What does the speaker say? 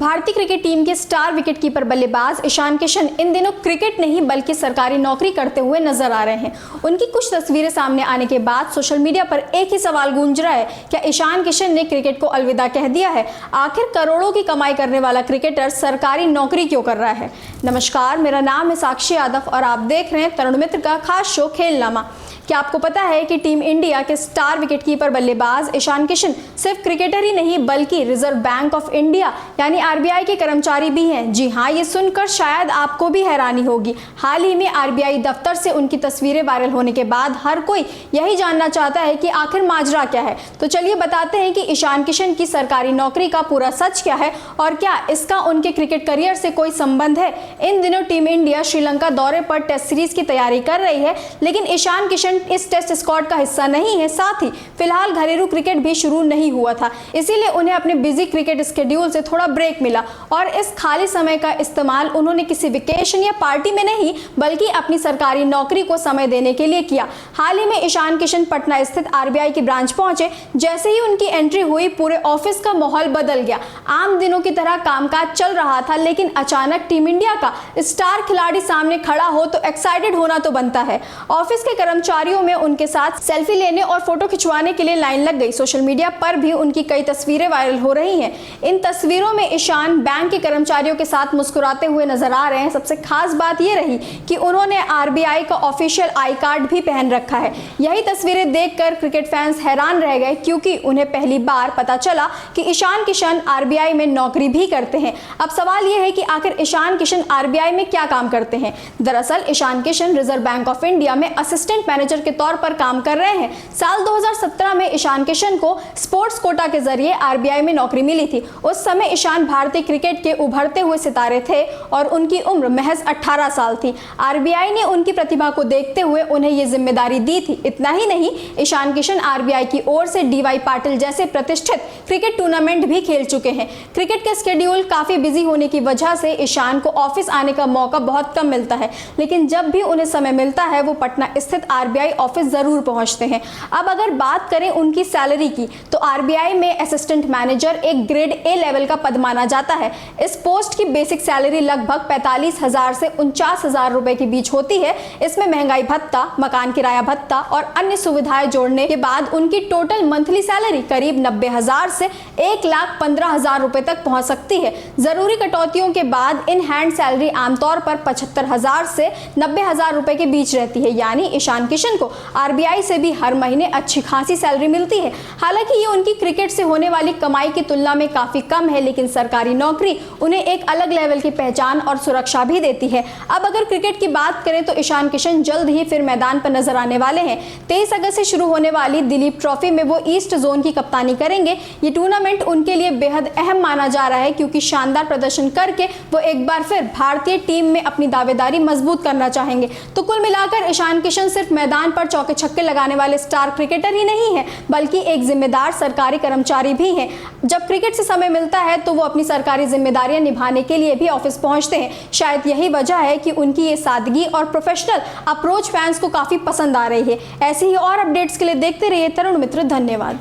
भारतीय cricket team के star wicketkeeper बल्लेबाज ईशान किशन इन दिनों क्रिकेट नहीं बल्कि सरकारी नौकरी करते हुए नजर आ रहे हैं। उनकी कुछ तस्वीरें सामने आने के बाद सोशल मीडिया पर एक ही सवाल गूंज रहा है, क्या ईशान किशन ने क्रिकेट को अलविदा कह दिया है? आखिर करोड़ों की कमाई करने वाला क्रिकेटर सरकारी नौकरी क्यों कर रहा है? नमस्कार, मेरा नाम है साक्षी यादव और आप देख रहे हैं तरुण मित्र का खास शो खेलनामा। क्या आपको पता है कि टीम इंडिया के स्टार विकेटकीपर बल्लेबाज ईशान किशन सिर्फ क्रिकेटर ही नहीं बल्कि रिजर्व बैंक ऑफ इंडिया यानी आरबीआई के कर्मचारी भी हैं? जी हाँ, ये सुनकर शायद आपको भी हैरानी होगी। हाल ही में आरबीआई दफ्तर से उनकी तस्वीरें वायरल होने के बाद हर कोई यही जानना चाहता है कि आखिर माजरा क्या है। तो चलिए बताते हैं कि ईशान किशन की सरकारी नौकरी का पूरा सच क्या है और क्या इसका उनके क्रिकेट करियर से कोई संबंध है। इन दिनों टीम इंडिया श्रीलंका दौरे पर टेस्ट सीरीज की तैयारी कर रही है, लेकिन ईशान किशन इस टेस्ट स्क्वाड का हिस्सा नहीं है। साथ ही फिलहाल घरेलू क्रिकेट भी शुरू नहीं हुआ था, इसीलिए उन्हें अपने बिजी क्रिकेट स्केड्यूल से थोड़ा ब्रेक मिला और इस खाली समय का इस्तेमाल उन्होंने किसी वेकेशन या पार्टी में नहीं बल्कि अपनी सरकारी नौकरी को समय देने के लिए किया। हाल ही में ईशान किशन पटना स्थित आरबीआई की ब्रांच पहुंचे। जैसे ही उनकी एंट्री हुई पूरे ऑफिस का माहौल बदल गया। आम दिनों की तरह कामकाज चल रहा था, लेकिन अचानक टीम इंडिया का स्टार खिलाड़ी सामने खड़ा हो तो एक्साइटेड होना तो बनता है। ऑफिस के कर्मचारियों में उनके साथ सेल्फी लेने और फोटो खिंचवाने के लिए लाइन लग गई। सोशल मीडिया पर भी उनकी कई तस्वीरें वायरल हो रही हैं। इन तस्वीरों में ईशान बैंक के कर्मचारियों के साथ मुस्कुराते हुए नजर आ रहे हैं। सबसे खास बात यह रही कि उन्होंने आरबीआई का ऑफिशियल आई कार्ड भी पहन रखा है। यही तस्वीरें देखकर क्रिकेट फैंस हैरान रह गए, क्योंकि उन्हें पहली बार पता चला कि ईशान किशन आरबीआई में नौकरी भी करते हैं। अब सवाल यह है कि आखिर ईशान किशन आरबीआई में क्या काम करते हैं। दरअसल Ishan Kishan Reserve Bank of India में असिस्टेंट मैनेजर के तौर पर काम कर रहे हैं। साल 2017 में ईशान किशन को स्पोर्ट्स कोटा के जरिए आरबीआई में नौकरी मिली थी। उस समय ईशान भारतीय क्रिकेट के उभरते हुए सितारे थे और उनकी उम्र महज 18 साल थी। आरबीआई ने उनकी प्रतिभा को देखते हुए उन्हें यह जिम्मेदारी दी थी। इतना ही नहीं, ईशान किशन आरबीआई की ओर से डीवाई पाटिल जैसे प्रतिष्ठित क्रिकेट टूर्नामेंट भी खेल चुके हैं। क्रिकेट का स्केड्यूल काफी बिजी होने की वजह से ईशान को ऑफिस आने का मौका बहुत कम मिलता है, लेकिन जब भी उन्हें समय मिलता है वो पटना स्थित आरबीआई ऑफिस जरूर पहुंचते हैं। अब अगर बात करें उनकी सैलरी की, तो आरबीआई में असिस्टेंट मैनेजर एक ग्रेड ए लेवल का पद माना जाता है। इस पोस्ट की बेसिक सैलरी लगभग 45,000 से 49,000 रुपए के बीच होती है। इसमें महंगाई भत्ता, मकान किराया भत्ता और अन्य सुविधाएं जोड़ने के बाद उनकी टोटल मंथली सैलरी करीब 90,000 से 1,15,000 रुपए तक पहुंच सकती है। जरूरी कटौतियों के बाद इन हैंड सैलरी आमतौर पर 75,000 से 90,000 रुपए के बीच रहती है। यानी ईशान किशन को आरबीआई से भी हर महीने अच्छी खासी सैलरी मिलती है। हालांकि ये उनकी क्रिकेट से होने वाली कमाई की तुलना में काफी कम है, लेकिन सरकारी नौकरी उन्हें एक अलग लेवल की पहचान और सुरक्षा भी देती है। अब अगर क्रिकेट की बात करें तो ईशान किशन जल्द ही फिर मैदान पर नजर आने वाले हैं। 23 अगस्त से शुरू होने वाली दिलीप ट्रॉफी में वो ईस्ट जोन की कप्तानी करेंगे। ये टूर्नामेंट उनके लिए बेहद अहम माना जा रहा है, क्योंकि शानदार प्रदर्शन करके वो एक बार फिर भारतीय टीम में अपनी दावेदारी मजबूत करना चाहेंगे। तो कुल मिलाकर ईशान किशन सिर्फ मैदान पर चौके छक्के लगाने वाले स्टार क्रिकेटर ही नहीं है, बल्कि एक जिम्मेदार सरकारी कर्मचारी भी हैं। जब क्रिकेट से समय मिलता है तो वो अपनी सरकारी जिम्मेदारियां निभाने के लिए भी ऑफिस पहुंचते हैं। शायद यही वजह है कि उनकी ये सादगी और प्रोफेशनल अप्रोच फैंस को काफी पसंद आ रही है। ऐसे ही और अपडेट्स के लिए देखते रहिए तरुण मित्र। धन्यवाद।